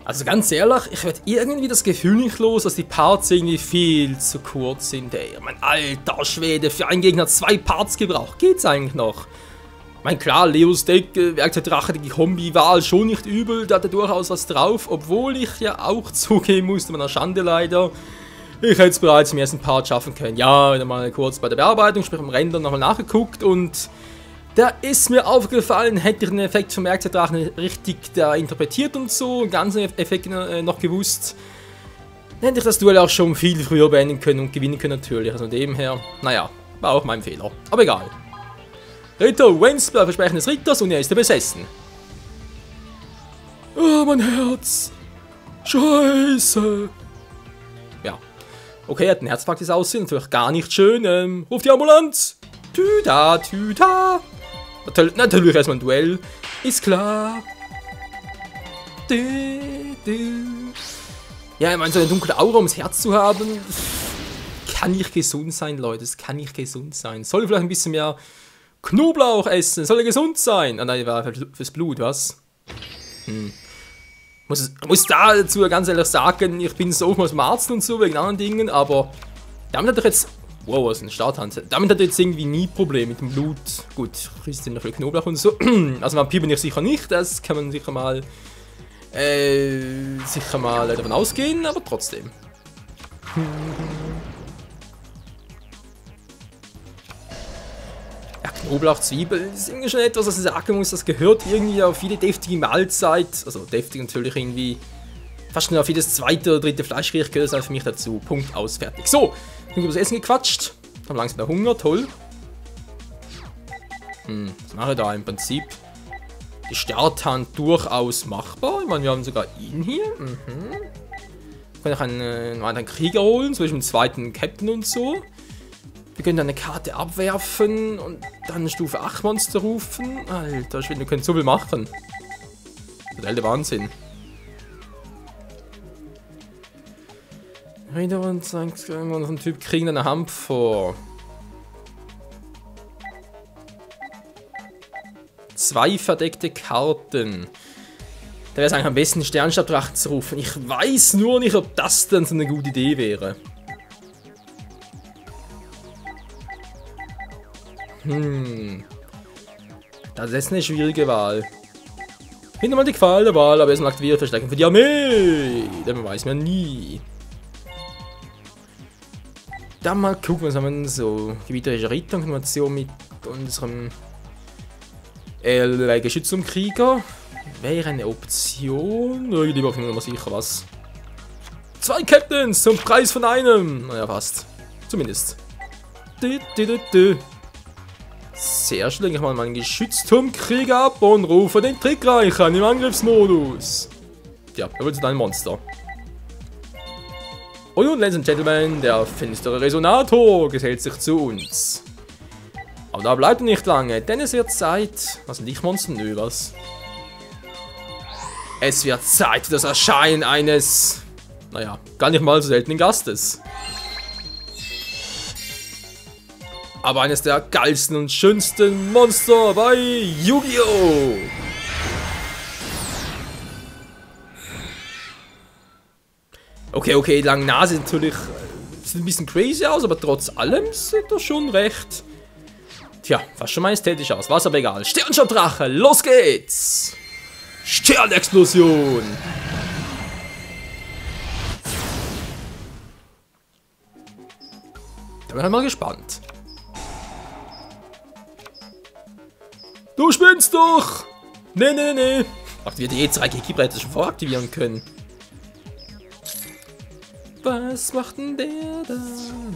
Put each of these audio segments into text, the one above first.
Also ganz ehrlich, ich werde irgendwie das Gefühl nicht los, dass die Parts irgendwie viel zu kurz sind, ey. Mein alter Schwede, für einen Gegner 2 Parts gebraucht. Geht's eigentlich noch? Mein klar, Leos Deck, Werkzeugdrache, die Kombi-Wahl schon nicht übel, da hat er durchaus was drauf, obwohl ich ja auch zugeben musste, meiner Schande leider. Ich hätte es bereits im ersten Part schaffen können. Ja, wieder mal kurz bei der Bearbeitung, sprich beim Rendern nochmal nachgeguckt und da ist mir aufgefallen, hätte ich den Effekt vom Werkzeugdrachen richtig da interpretiert und so, den ganzen Effekt noch gewusst, dann hätte ich das Duell auch schon viel früher beenden können und gewinnen können natürlich. Also von dem her, naja, war auch mein Fehler. Aber egal. Ritter Wensper, Versprechen des Ritters und er ist besessen. Oh, mein Herz. Scheiße. Ja. Okay, er hat ein Herzfaktis aussehen, natürlich gar nicht schön. Ruf die Ambulanz. Tüda, tüda. Natürlich erstmal ein Duell. Ist klar. Ja, ich meine, so eine dunkle Aura ums Herz zu haben. Kann nicht gesund sein, Leute. Das kann nicht gesund sein. Soll vielleicht ein bisschen mehr Knoblauch essen. Soll er gesund sein? Ah nein, war fürs Blut, was? Muss dazu ganz ehrlich sagen, ich bin so oftmals beim Arzt und so, wegen anderen Dingen, aber damit hat er jetzt. Wow, was ist ein Starthand? Damit hat er jetzt irgendwie nie Probleme mit dem Blut. Gut, frisst noch viel Knoblauch und so. Also Vampir bin ich sicher nicht, das kann man sicher mal davon ausgehen, aber trotzdem. Ja, Knoblauch, Zwiebel ist irgendwie schon etwas, was ich sagen muss, das gehört irgendwie auf jede deftige Mahlzeit, also deftig natürlich irgendwie, fast nur auf jedes zweite oder dritte Fleischgericht gehört das für mich dazu. Punkt, aus, fertig. So, ich bin über das Essen gequatscht, habe langsam wieder Hunger, toll. Was mache ich da im Prinzip? Die Starthand durchaus machbar. Ich meine, wir haben sogar ihn hier. Wir können auch einen weiteren Krieger holen, zum Beispiel einen zweiten Captain und so. Wir können dann eine Karte abwerfen und dann Stufe 8 Monster rufen. Alter Schwede, wir können so viel machen. Total der Wahnsinn. Ritter und ein Typ kriegen eine Hand vor. 2 verdeckte Karten. Da wäre es eigentlich am besten, Sternstabdrachen zu rufen. Ich weiß nur nicht, ob das dann so eine gute Idee wäre. Das ist eine schwierige Wahl. Hinter mal die Qual der Wahl, aber erstmal aktiviert Verstärken für die Armee. Dann weiß man nie. Dann mal gucken, was haben wir denn so? Gebieterische Ritter-Information mit unserem Geschütz zum Krieger. Wäre eine Option. Oh, lieber nur mal sicher was. 2 Captains zum Preis von einem. Naja, fast. Zumindest. Sehr schön, ich mal meinen Geschützturmkrieger ab und rufe den Trickreich an im Angriffsmodus. Ja, er wird ein Monster. Und nun, Ladies and Gentlemen, der finstere Resonator gesellt sich zu uns. Aber da bleibt er nicht lange, denn es wird Zeit. Was sind Lichtmonster? Nö, was? Es wird Zeit für das Erscheinen eines, naja, gar nicht mal so seltenen Gastes. Aber eines der geilsten und schönsten Monster bei Yu-Gi-Oh! Okay, die lange Nase natürlich sieht ein bisschen crazy aus, aber trotz allem sieht er schon recht, tja, fast schon majestätisch aus. Was aber egal. Sternschabdrache, los geht's! Sternexplosion! Da bin ich mal gespannt. Du spinnst doch! Nee. Aktiviert die E2 Kiki-Bretter schon voraktivieren können. Was macht denn der da?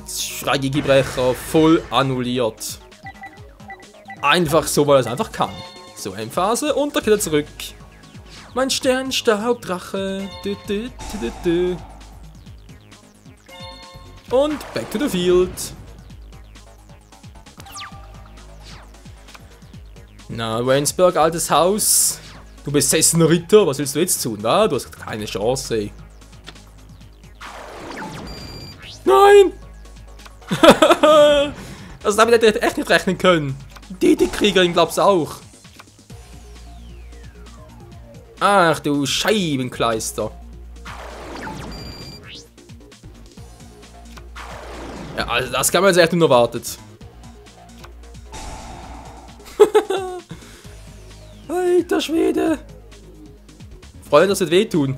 Schreigigi-Brecher voll annulliert. Einfach so, weil er es einfach kann. So, Endphase und da geht er zurück. Mein Sternstaubdrache. Und back to the field. Na, Wensberg, altes Haus. Du besessener Ritter, was willst du jetzt tun? Na, du hast keine Chance, ey. Nein! Also damit hätte ich echt nicht rechnen können. Die Kriegerin glaub's auch. Ach du Scheibenkleister. Ja, also das kann man jetzt echt unerwartet. Alter Schwede. Freunde, das wird wehtun.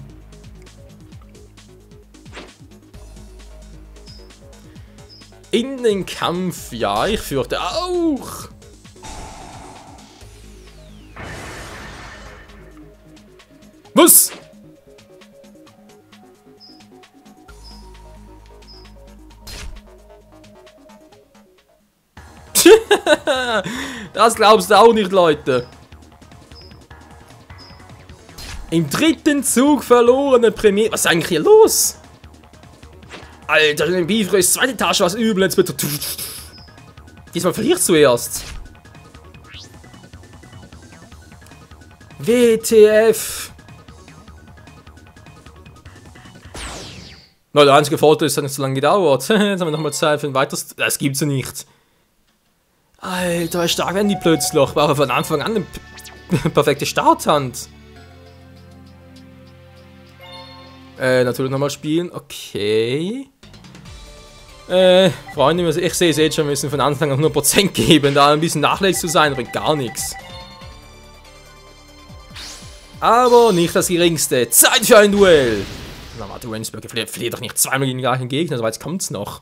In den Kampf, ja, ich fürchte auch. Was? Das glaubst du auch nicht, Leute. Im dritten Zug verlorene Premiere. Was ist eigentlich hier los? Alter, in Bifrost, zweite Tasche, was übel jetzt bitte. Diesmal verliert zuerst. WTF. Na, der einzige Vorteil ist, es hat nicht so lange gedauert. Jetzt haben wir nochmal Zeit für ein weiteres. Das gibt's ja nicht. Alter, wie stark werden die plötzlich. War von Anfang an eine perfekte Starthand. Natürlich nochmal spielen. Okay. Freunde, ich sehe es jetzt schon, wir müssen von Anfang an 100% geben. Da ein bisschen nachlässig zu sein, bringt gar nichts. Aber nicht das Geringste. Zeit für ein Duell. Na, warte, Wensberg verliert doch nicht zweimal gegen den gleichen Gegner, so jetzt kommt's noch.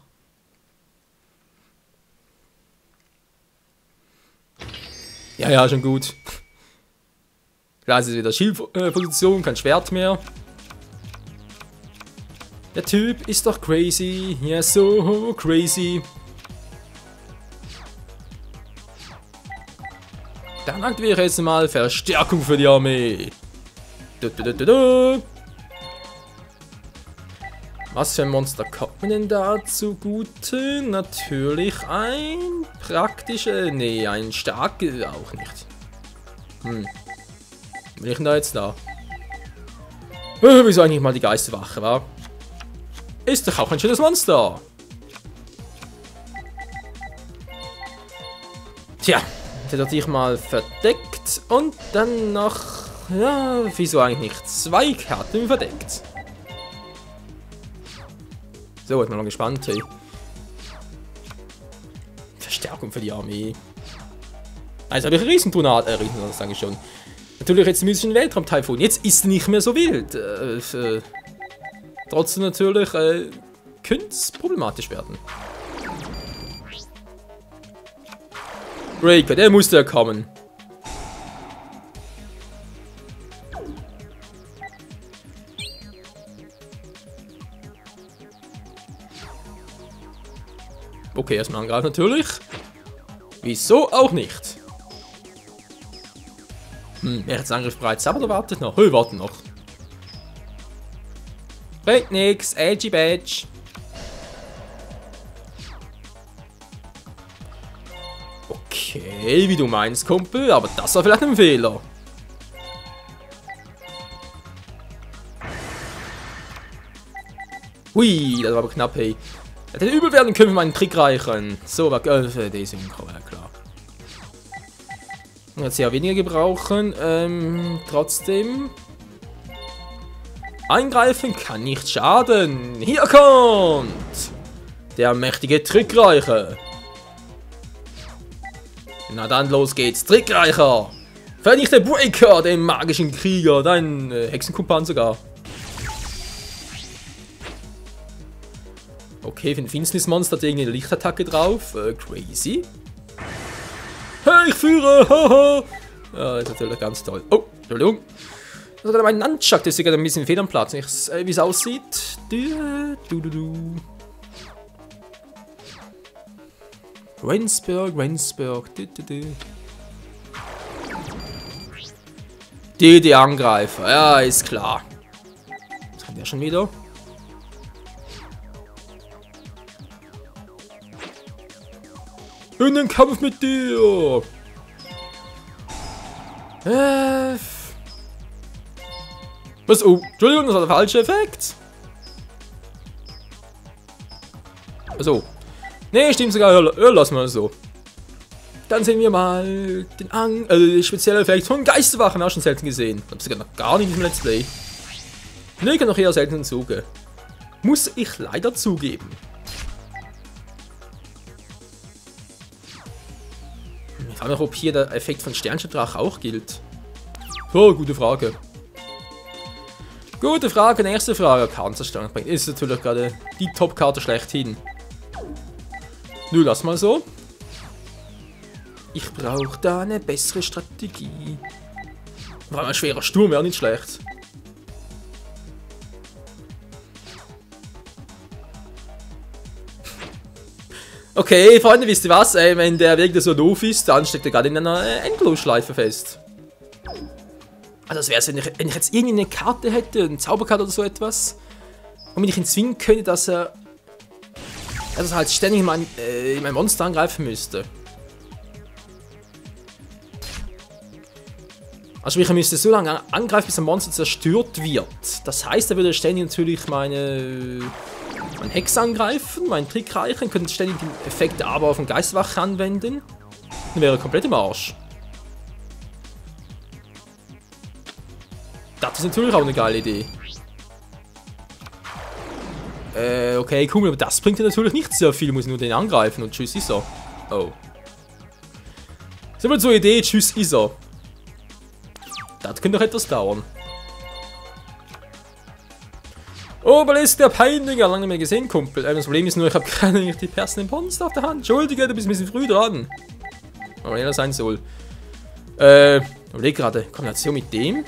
Ja, ja, schon gut. Klar, es ist wieder Schildposition, kein Schwert mehr. Der Typ ist doch crazy. Ja, so crazy. Dann aktiviere ich jetzt mal Verstärkung für die Armee. Was für ein Monster kommt mir denn da zugute? Natürlich ein praktischer. Nee, ein starker auch nicht. Bin ich denn da jetzt da? Wieso eigentlich mal die Geisterwache, wa? Ist doch auch ein schönes Monster. Tja, der hat dich mal verdeckt und dann noch. Ja, wieso eigentlich nicht? 2 Karten verdeckt. So, jetzt mal gespannt, hey. Verstärkung für die Armee. Also habe ich Riesentornado, das sage ich schon. Natürlich jetzt ein bisschen Weltraum-Taifun. Jetzt ist es nicht mehr so wild. Trotzdem natürlich könnte es problematisch werden. Breaker, der musste ja kommen. Okay, erstmal angreifen natürlich. Wieso auch nicht? Wer jetzt Angriff bereits, aber wartet noch. Warten noch. Bringt nix, Edgy Badge. Okay, wie du meinst, Kumpel, aber das war vielleicht ein Fehler. Hui, das war aber knapp, hey. Hätte übel werden können für meinen Trick reichen. So, war die Synchro, ja klar. Jetzt ja weniger gebrauchen. Trotzdem. Eingreifen kann nicht schaden. Hier kommt der mächtige Trickreicher. Na dann, los geht's. Trickreicher. Vernichte Breaker, den magischen Krieger. Dein Hexenkumpan sogar. Okay, für ein Finsternismonster hat irgendwie eine Lichtattacke drauf. Crazy. Hey, ich führe! Haha! Ja, das ist natürlich ganz toll. Oh, Entschuldigung. Das hat mein Nunchuck, das ist sogar ein bisschen fehl am Platz. Wie es aussieht. Wensberg. Die Angreifer. Ja, ist klar. Was kann der schon wieder? In den Kampf mit dir! Was? Oh, Entschuldigung, das war der falsche Effekt. Also. Nee, stimmt sogar. Lassen wir es so. Dann sehen wir mal den speziellen Effekt von Geisterwachen. Auch schon selten gesehen. Ich habe sogar noch gar nicht im Let's Play. Nee, kann noch eher selten Zuge. Muss ich leider zugeben. frage mich, ob hier der Effekt von Sternschnuppendrache auch gilt. Oh, gute Frage. Gute Frage, nächste Frage. Panzerstange bringt. Ist natürlich gerade die Top-Karte schlechthin. Nö, lass mal so. Ich brauche da eine bessere Strategie. War ein schwerer Sturm, wäre nicht schlecht. Okay, Freunde, wisst ihr was? Wenn der Weg so doof ist, dann steckt er gerade in einer Endlosschleife fest. Also das wäre es, wenn ich jetzt irgendwie eine Karte hätte, eine Zauberkarte oder so etwas, womit ich ihn zwingen könnte, dass er halt ständig in mein Monster angreifen müsste. Also sprich, er müsste so lange angreifen, bis ein Monster zerstört wird. Das heißt, er würde ständig natürlich meinen Hex angreifen, meinen Trick reichen, könnte ständig den Effekt aber auf den Geistwache anwenden. Dann wäre er komplett im Arsch. Das ist natürlich auch eine geile Idee. Okay, cool, aber das bringt ja natürlich nicht sehr viel. Ich muss nur den angreifen und tschüss ist er. Oh. So viel zur Idee, tschüss ist er. Das könnte doch etwas dauern. Obelisk der Peiniger, lange nicht mehr gesehen, Kumpel. Das Problem ist nur, ich habe gerade nicht die Persen im Monster auf der Hand. Entschuldige, du bist ein bisschen früh dran. Aber wenn er sein soll. Überleg gerade, Kombination mit dem.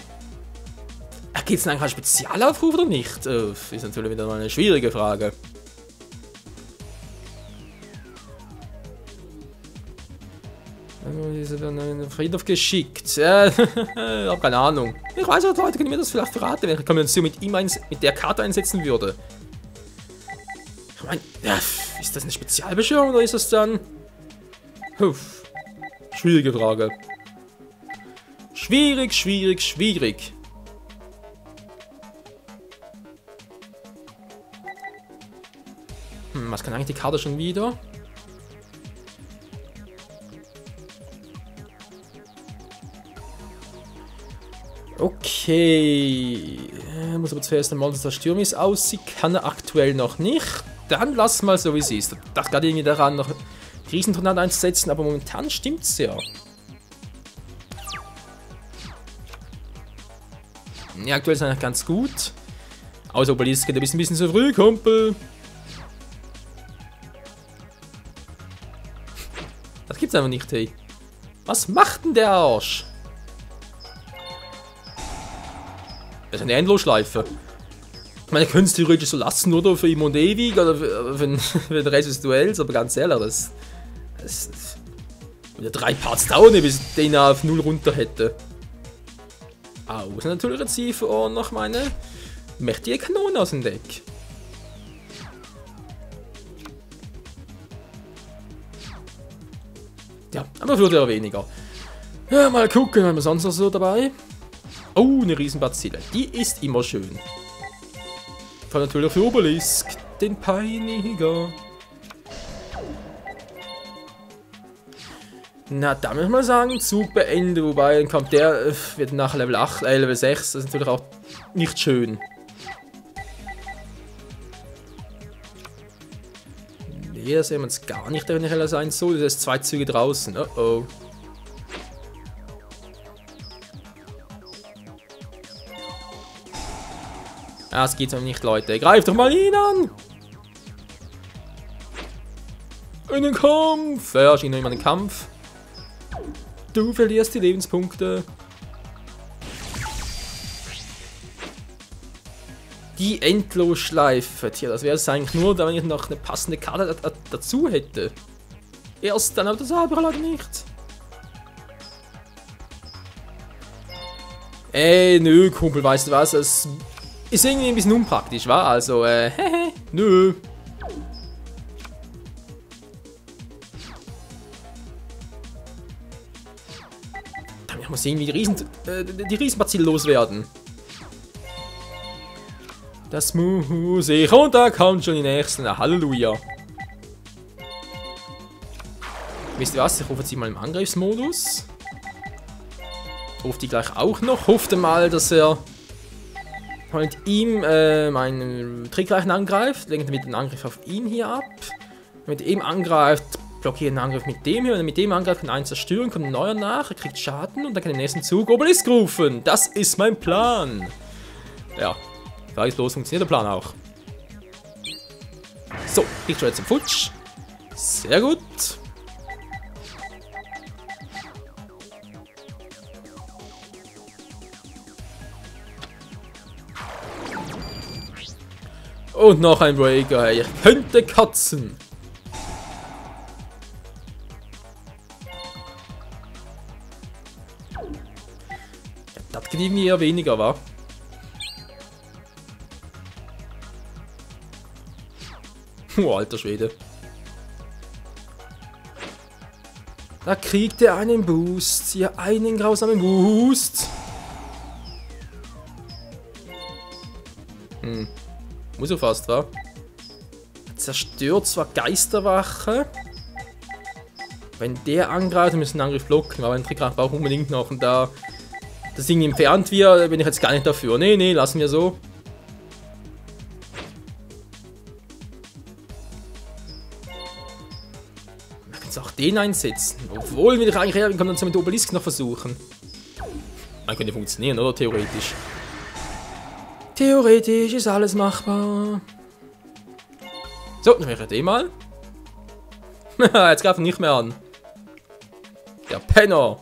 Gibt es eigentlich einen Spezialaufruf oder nicht? Ist natürlich wieder mal eine schwierige Frage. Friedhof geschickt. Hab keine Ahnung. Ich weiß nicht, Leute, können mir das vielleicht verraten, wenn ich eine Kombination mit ihm mit der Karte einsetzen würde. Ich meine, ja, ist das eine Spezialbeschwörung oder ist das dann... Schwierige Frage. Schwierig, schwierig, schwierig. Was kann eigentlich die Karte schon wieder? Okay. Muss aber zuerst ein Monster zerstören, wie es aussieht. Kann er aktuell noch nicht. Dann lass mal so, wie es ist. Ich dachte gerade irgendwie daran, noch Riesentornado einzusetzen, aber momentan stimmt's ja. Ja, aktuell ist er eigentlich ganz gut. Außer Obelisk, du bist ein bisschen zu früh, Kumpel. Das gibt's einfach nicht, hey. Was macht denn der Arsch? Das ist eine Endlosschleife. Ich meine, ihr könnt es theoretisch so lassen, oder? Für ihm und ewig, oder für den Rest des Duells, aber ganz ehrlich, das würde 3 Parts dauern, bis ich den auf 0 runter hätte. Außer natürlich jetzt hier vor noch meine mächtige Kanone aus dem Deck. Ja, aber würde ja weniger. Ja, mal gucken, haben wir sonst noch so dabei. Oh, eine Riesenbazille. Die ist immer schön. Vor allem natürlich für Obelisk, den Peiniger. Na, da muss ich mal sagen, Zug beenden. Wobei, dann kommt der, wird nach Level 8, Level 6. Das ist natürlich auch nicht schön. Hier sehen wir uns gar nicht, wenn ich heller sein soll. Das ist 2 Züge draußen. Oh oh. Das geht so nicht, Leute. Greift doch mal ihn an! In den Kampf! Ja, schien noch immer den Kampf. Du verlierst die Lebenspunkte. Die Endlosschleife. Tja, das wäre es eigentlich nur, wenn ich noch eine passende Karte dazu hätte. Erst dann, aber das habe ich leider nicht. Nö, Kumpel, weißt du was? Es ist irgendwie ein bisschen unpraktisch, wa? Also, nö. Ich muss irgendwie die Riesenbazille loswerden. Das muss ich. Und da kommt schon die nächste. Na, Halleluja. Wisst ihr was? Ich rufe jetzt mal im Angriffsmodus. Rufe die gleich auch noch. Hoffte mal, dass er mit ihm meinen Trickreichen angreift. Lenkt mit dem Angriff auf ihn hier ab. Mit ihm angreift, blockiere einen Angriff mit dem hier. Wenn er mit dem Angriff kann einen zerstören, kommt ein neuer nach, er kriegt Schaden und dann kann er im nächsten Zug Obelisk rufen. Das ist mein Plan. Ja, fraglos funktioniert der Plan auch. So, kriegt schon jetzt den Futsch. Sehr gut. Und noch ein Breaker, hey. Ich könnte kotzen. Ja, das geht irgendwie eher weniger, wa? Oh, alter Schwede. Da kriegt er einen Boost. Ja, einen grausamen Boost. Muss er fast, wa? Zerstört zwar Geisterwache. Wenn der angreift, müssen wir einen Angriff blocken. Aber einen Trick braucht unbedingt noch. Und da das Ding entfernt wird, bin ich jetzt gar nicht dafür. Nee, nee, lassen wir so. Man kann auch den einsetzen. Obwohl wir eigentlich eher kann man mit Obelisk noch versuchen. Man könnte funktionieren, oder? Theoretisch. Theoretisch ist alles machbar. So, dann wäre den mal. Jetzt greift er nicht mehr an. Der Penner.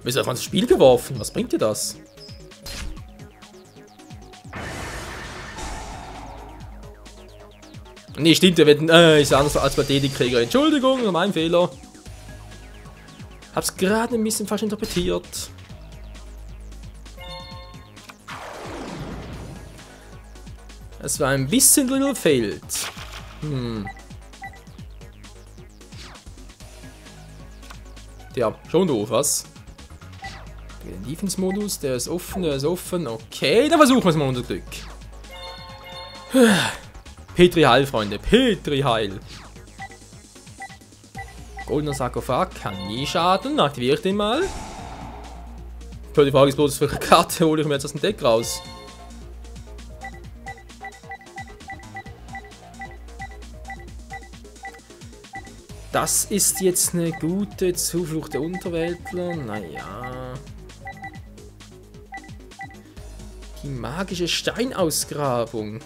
Wir sind einfach ins Spiel geworfen. Was bringt dir das? Nee, stimmt, der wird ist anders als bei DD-Krieger. Entschuldigung, mein Fehler. Hab's gerade ein bisschen falsch interpretiert. Es war ein bisschen Little Failed. Ja, schon doof, was? Den Defense-Modus, der ist offen, der ist offen. Okay, dann versuchen wir es mal unser Glück. Petri Heil, Freunde, Petri Heil. Goldener Sarkophag kann nie schaden, aktiviere ich den mal. Die Frage ist bloß, welche Karte hole ich mir jetzt aus dem Deck raus? Das ist jetzt eine gute Zuflucht der Unterweltler. Naja. Die magische Steinausgrabung.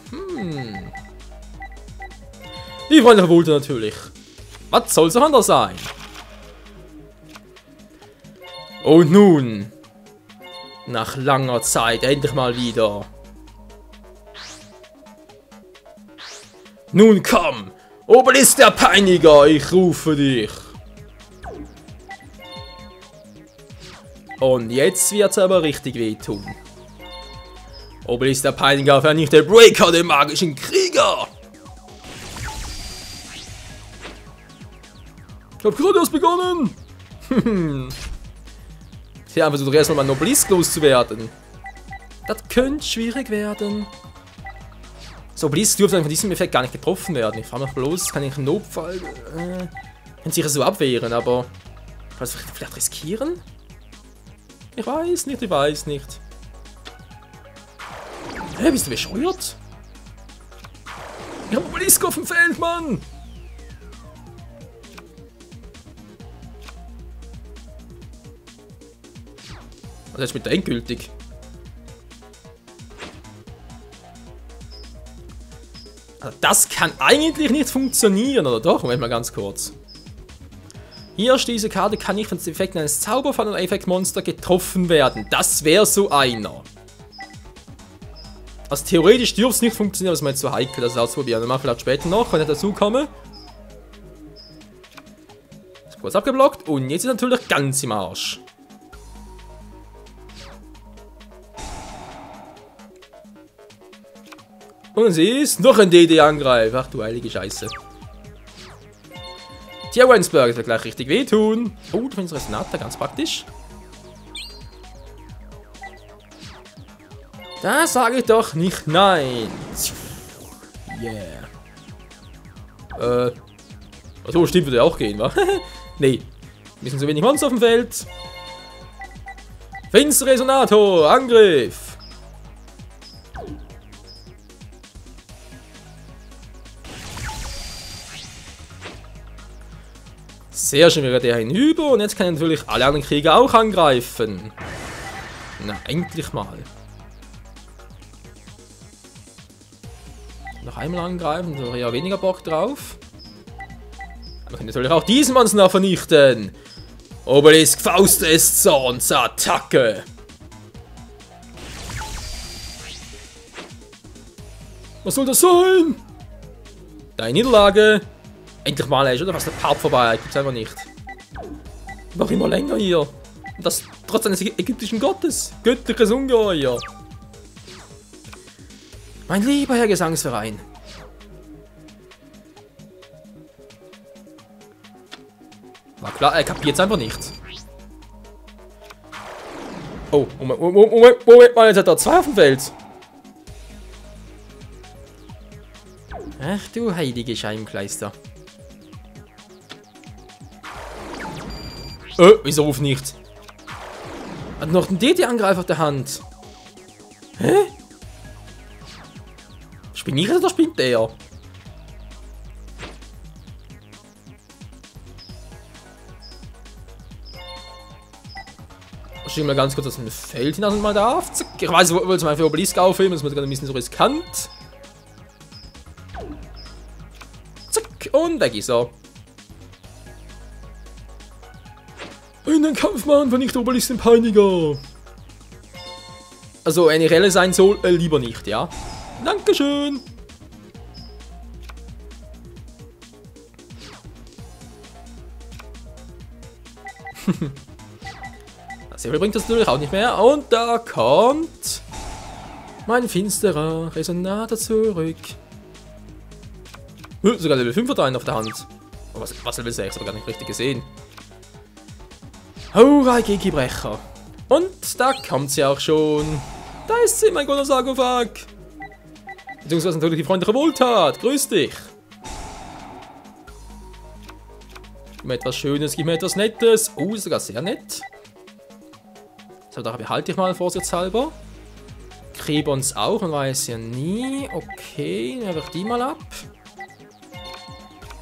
Die freundliche Wolte natürlich. Was soll's auch anders sein? Und nun. Nach langer Zeit endlich mal wieder. Nun komm! Obelisk der Peiniger, ich rufe dich. Und jetzt wird's aber richtig wehtun. Obelisk der Peiniger vernichtet Breaker, den magischen Krieger. Ich hab gerade erst begonnen. Sie haben versucht erstmal meinen Obelisk loszuwerden. Das könnte schwierig werden. So, Obelisk dürfte von diesem Effekt gar nicht getroffen werden. Ich frage mich bloß, kann ich im Notfall kann sicher so abwehren, aber kann ich das vielleicht riskieren? Ich weiß nicht, ich weiß nicht. Hä, bist du bescheuert? Ich hab Obelisk auf dem Feld, Mann! Also jetzt mit der endgültig. Also das kann eigentlich nicht funktionieren, oder doch? Moment mal ganz kurz. Hier steht, diese Karte kann nicht von den Effekten eines Zauberfall oder Effektmonster getroffen werden. Das wäre so einer. Also theoretisch dürfte es nicht funktionieren, aber es ist mir jetzt zu heikel, das auszuprobieren. Dann machen wir vielleicht später noch, wenn ich dazu komme. Ist kurz abgeblockt und jetzt ist natürlich ganz im Arsch. Und sie ist noch ein DD-Angreif. Ach du heilige Scheiße. Tja, Wensberg wird gleich richtig wehtun. Oh, du findest Resonata, ganz praktisch. Da sage ich doch nicht nein. Yeah. So stimmt, würde ja auch gehen, wa? Nee. Wir sind so wenig Monster auf dem Feld. Finster Resonator, Angriff. Sehr schön wäre der hinüber und jetzt kann natürlich alle anderen Krieger auch angreifen. Na, endlich mal. Noch einmal angreifen, da wäre ja weniger Bock drauf. Aber wir können natürlich auch diesen Monster noch vernichten. Obelisk, Faust des Zorns, Attacke. Was soll das sein? Deine Niederlage. Endlich mal ist, oder? Was der Part vorbei? Gibt's einfach nicht. Noch immer länger hier. Und das trotz eines ägyptischen Gottes. Göttliches Ungeheuer. Mein lieber Herr Gesangsverein. War klar, er kapiert es einfach nicht. Oh, Moment mal, jetzt hat er 2 auf dem Feld. Ach du heilige Scheibenkleister. Wieso ruft nicht? Hat noch einen DT-Angreifer auf der Hand. Hä? Spinn ich oder spinnt der? Ich mal ganz kurz aus dem Feld hinaus und mal darf. Zack. Ich weiß, ich wollte mal für Obelisk aufheben, das wird gerade ein bisschen so riskant. Zack, und weg ist er. In den Kampf machen, vernichtet Obelisk den Peiniger. Also, eine Relle sein soll, lieber nicht, ja. Dankeschön. Sehr viel bringt das natürlich auch nicht mehr. Und da kommt mein finsterer Resonator zurück. Sogar Level 5 hat einen auf der Hand. Oh, was Level 6? Aber gar nicht richtig gesehen. Hurra, Gegibrecher. Und da kommt sie auch schon. Da ist sie, mein guter Sarkophag. Beziehungsweise natürlich die freundliche Wohltat. Grüß dich. Gib mir etwas Schönes, gib mir etwas Nettes. Oh, ist sogar sehr nett. So, da behalte ich mal vorsichtshalber. Krebons auch, man weiß ja nie. Okay, dann werfe ich die mal ab.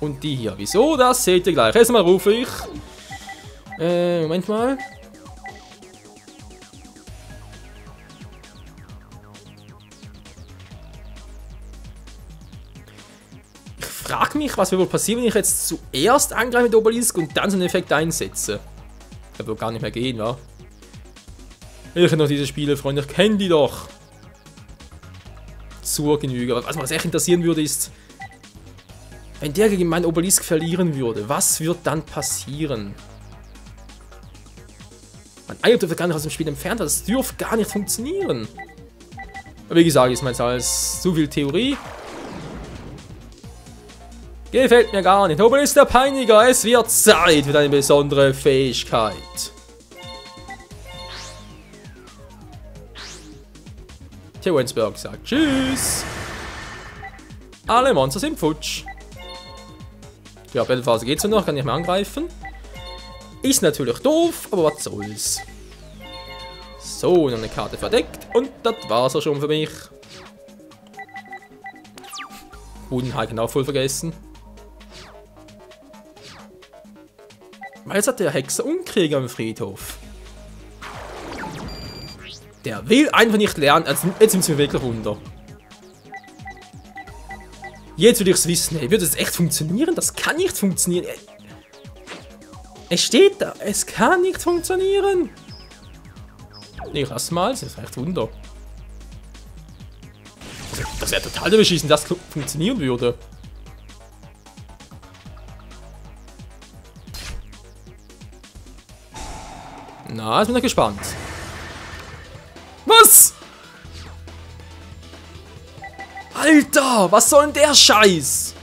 Und die hier. Wieso? Das seht ihr gleich. Erstmal rufe ich. Moment mal. Ich frage mich, was wird wohl passieren, wenn ich jetzt zuerst angreife mit Obelisk und dann so einen Effekt einsetze. Das wird gar nicht mehr gehen, wa? Ich kenne noch diese Spiele, Freunde, ich kenne die doch. Zur Genüge. Was mich echt interessieren würde, ist, wenn der gegen meinen Obelisk verlieren würde, was wird dann passieren? Mein Ei dürfte gar nicht aus dem Spiel entfernt, das dürfte gar nicht funktionieren. Aber wie gesagt, ist meins alles zu viel Theorie. Gefällt mir gar nicht. Obelisk der Peiniger, es wird Zeit für deine besondere Fähigkeit. Wensberg sagt Tschüss. Alle Monster sind futsch. Ja, Battlephase geht so noch, kann nicht mehr angreifen. Ist natürlich doof, aber was soll's. So, noch eine Karte verdeckt und das war's auch schon für mich. Bodenhaken auch voll vergessen. Weil jetzt hat der Hexer und Krieger am Friedhof. Der will einfach nicht lernen. Also jetzt sind wir wirklich runter. Jetzt will ich es wissen. Ey, wird das echt funktionieren? Das kann nicht funktionieren. Es steht da. Es kann nicht funktionieren. Ich lass mal. Das ist echt Wunder. Also, das wäre total beschissen, dass das funktionieren würde. Na, jetzt bin ich gespannt. Was? Alter, was soll denn der Scheiß?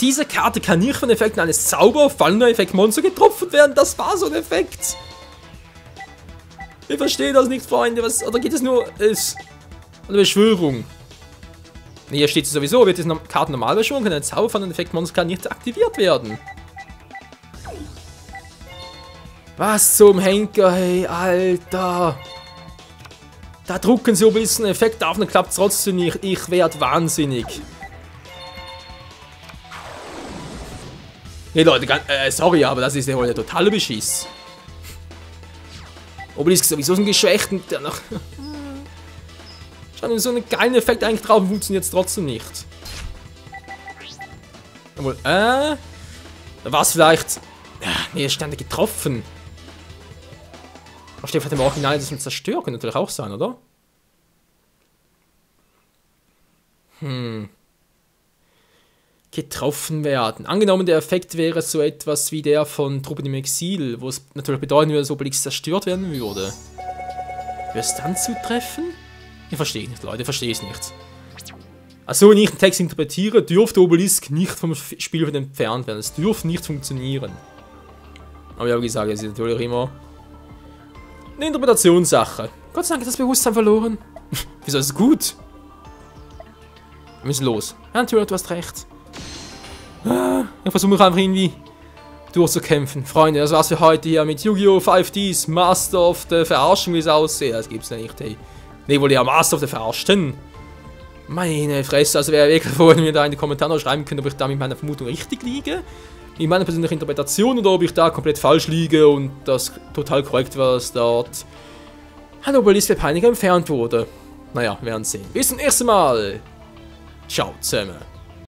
Diese Karte kann nicht von Effekten eines fallender Effektmonster getroffen werden. Das war so ein Effekt. Ich verstehe das nicht, Freunde. Was, oder geht es nur als eine Beschwörung? Nee, hier steht es sowieso. Wird diese Karte normal beschworen, kann ein zauberfallender Effektmonster kann nicht aktiviert werden. Was zum Henker, hey, Alter. Da drucken sie Obelisk einen Effekt auf, dann klappt es trotzdem nicht. Ich werd wahnsinnig. Nee, Leute, sorry, aber das ist ja wohl der totale Beschiss. Obelisk ist sowieso so ein geschwächt und der noch... Scheint so einen geilen Effekt eigentlich drauf und funktioniert es trotzdem nicht. Obwohl, da war es vielleicht... Ja, nee, Stände getroffen. Aber steht vielleicht im Original, das uns zerstört, könnte natürlich auch sein, oder? Getroffen werden. Angenommen, der Effekt wäre so etwas wie der von Truppen im Exil, wo es natürlich bedeuten würde, dass Obelix zerstört werden würde. Wäre es dann zutreffen? Ich verstehe nicht, Leute, ich verstehe es nicht. Also, wenn ich den Text interpretiere, dürfte Obelisk nicht vom Spiel entfernt werden. Es dürfte nicht funktionieren. Aber ja, wie gesagt, es ist natürlich immer eine Interpretationssache. Gott sei Dank hat das Bewusstsein verloren. Wieso ist es gut? Wir müssen los. Ja, natürlich, du hast recht. Ich versuche mich einfach irgendwie durchzukämpfen. Freunde, das war's für heute hier mit Yu-Gi-Oh! 5Ds Master of the Verarschen, wie es aussieht. Das gibt's ja nicht, hey. Ne, wohl ja Master of the Verarschten. Meine Fresse, also wäre wirklich froh, wenn ihr da in die Kommentare noch schreiben könnt, ob ich da mit meiner Vermutung richtig liege. Mit meiner persönlichen Interpretation oder ob ich da komplett falsch liege und das total korrekt war, dass dort ein Obelisk der Peiniger entfernt wurde. Naja, wir werden sehen. Bis zum nächsten Mal. Ciao zusammen.